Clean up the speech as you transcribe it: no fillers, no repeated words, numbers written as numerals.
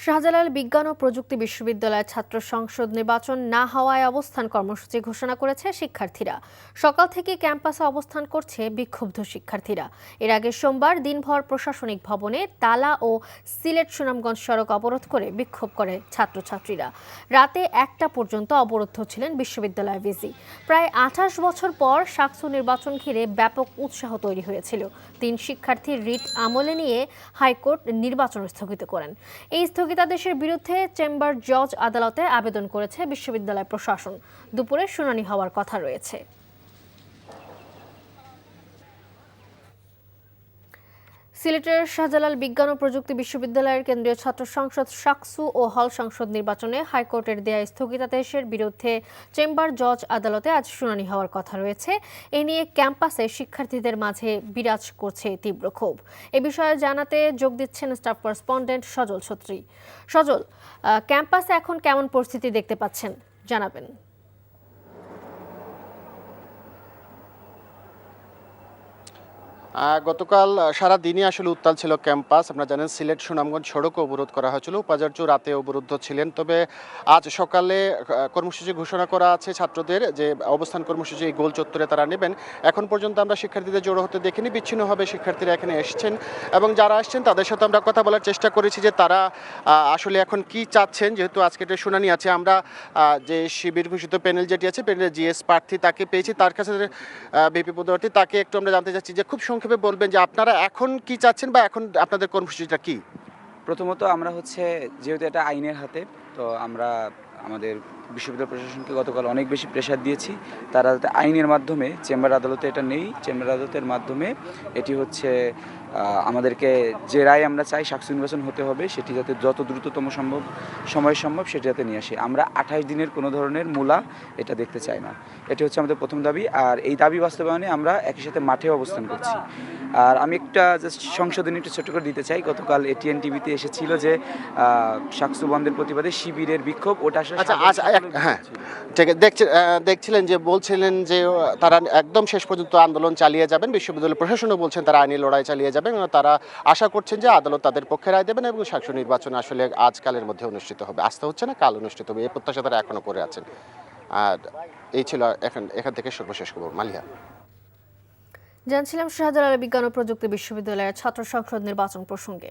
শাহজালাল বিজ্ঞান ও প্রযুক্তি বিশ্ববিদ্যালয়ের ছাত্র সংসদ নির্বাচন না হওয়ায় অবস্থান কর্মসূচি ঘোষণা করেছে শিক্ষার্থীরা। সকাল থেকে ক্যাম্পাসে অবস্থান করছে বিক্ষুব্ধ শিক্ষার্থীরা। এর আগে সোমবার দিনভর প্রশাসনিক ভবনে তালা ও সিলেট সুনামগঞ্জ সড়ক অবরোধ করে বিক্ষোভ করে ছাত্রছাত্রীরা। রাতে 1টা পর্যন্ত অবরুদ্ধ ছিলেন বিশ্ববিদ্যালয় ভিসি। প্রায় 28 বছর পর সাকসু নির্বাচন ঘিরে ব্যাপক উৎসাহ তৈরি হয়েছিল। 3 শিক্ষার্থীর রিট আমলে নিয়ে হাইকোর্ট নির্বাচন স্থগিত করেন। এই স্থগিতাদেশের বিরুদ্ধে চেম্বার জজ আদালতে আবেদন করেছে বিশ্ববিদ্যালয় প্রশাসন। দুপুরে শুনানি হওয়ার কথা রয়েছে। সিলেটের শাহজালাল বিজ্ঞান ও প্রযুক্তি বিশ্ববিদ্যালয়ের কেন্দ্রীয় ছাত্র সংসদ সাকসু ও হল সংসদ নির্বাচনে হাইকোর্টের দেয়া স্থগিতাদেশের বিরুদ্ধে চেম্বার জজ আদালতে আজ শুনানি হওয়ার কথা রয়েছে। এ নিয়ে ক্যাম্পাসে শিক্ষার্থীদের মাঝে বিরাজ করছে তীব্র ক্ষোভ। এ বিষয়ে জানাতে যোগ দিচ্ছেন স্টাফ করেসপন্ডেন্ট সজল ছত্রী। সজল, ক্যাম্পাসে এখন কেমন পরিস্থিতি দেখতে পাচ্ছেন জানাবেন। গতকাল সারা দিনই আসলে উত্তাল ছিল ক্যাম্পাস। আপনারা জানেন সিলেট সুনামগঞ্জ সড়কও অবরোধ করা হয়েছিল, উপাচার্য রাতে অবরুদ্ধ ছিলেন। তবে আজ সকালে কর্মসূচি ঘোষণা করা আছে ছাত্রদের, যে অবস্থান কর্মসূচি এই গোল চত্বরে তারা নেবেন। এখন পর্যন্ত আমরা শিক্ষার্থীদের জড়ো হতে দেখিনি, বিচ্ছিন্নভাবে শিক্ষার্থীরা এখানে এসেছেন এবং যারা আসছেন তাদের সাথে আমরা কথা বলার চেষ্টা করেছি যে তারা আসলে এখন কি চাচ্ছেন। যেহেতু আজকে একটা শুনানি আছে, আমরা যে শিবির ঘোষিত প্যানেল যেটি আছে, প্যানেলের জিএস প্রার্থী তাকে পেয়েছি, তার কাছে বিপি পদপ্রার্থী, তাকে একটু আমরা জানতে চাচ্ছি যে খুব সংক্ষেপে বলবেন যে আপনারা এখন কি চাচ্ছেন বা এখন আপনাদের কর্মসূচিটা কি। প্রথমত আমরা যেহেতু এটা আইনের হাতে, তো আমরা আমাদের বিশ্ববিদ্যালয় প্রশাসনকে গতকাল অনেক বেশি প্রেশার দিয়েছি। তারা যাতে আইনের মাধ্যমে চেম্বার আদালতে এটা নেই, চেম্বার আদালতের মাধ্যমে এটি আমাদেরকে যে রায় আমরা চাই সাকসু নির্বাচন হতে হবে, সেটি যাতে যত দ্রুততম সময় সম্ভব সেটি যাতে নিয়ে আসে। আমরা 28 দিনের কোনো ধরনের মূলা এটা দেখতে চাই না। এটি হচ্ছে আমাদের প্রথম দাবি। আর এই দাবি বাস্তবায়নে আমরা একই সাথে মাঠে অবস্থান করছি। আর আমি একটা জাস্ট সংশোধনী একটু ছোট করে দিতে চাই। গতকাল এটিএন টিভিতে এসেছিল যে সাকসু বন্ধের প্রতিবাদে শিবিরের বিক্ষোভ, ওটা আসলে হ্যাঁ ঠিক দেখছিলেন যে বলছিলেন যে তারা একদম শেষ পর্যন্ত আন্দোলন চালিয়ে যাবেন। বিশ্ববিদ্যালয় প্রশাসনও বলছেন তারা আইনি লড়াই চালিয়ে যাবেন এবং তারা আশা করছেন যে আদালত তাদের পক্ষে রায় দেবেন এবং সাকসু নির্বাচন আসলে আজকালের মধ্যে অনুষ্ঠিত হবে। আস্থা হচ্ছে না, কাল অনুষ্ঠিত হবে, এই প্রত্যাশা তারা এখনো করে আছেন। আর এই ছিল এখান থেকে সর্বশেষ খবর। মালিহা, জানছিলাম শাহজালাল বিজ্ঞান ও প্রযুক্তি বিশ্ববিদ্যালয়ের ছাত্র সংসদ নির্বাচন প্রসঙ্গে।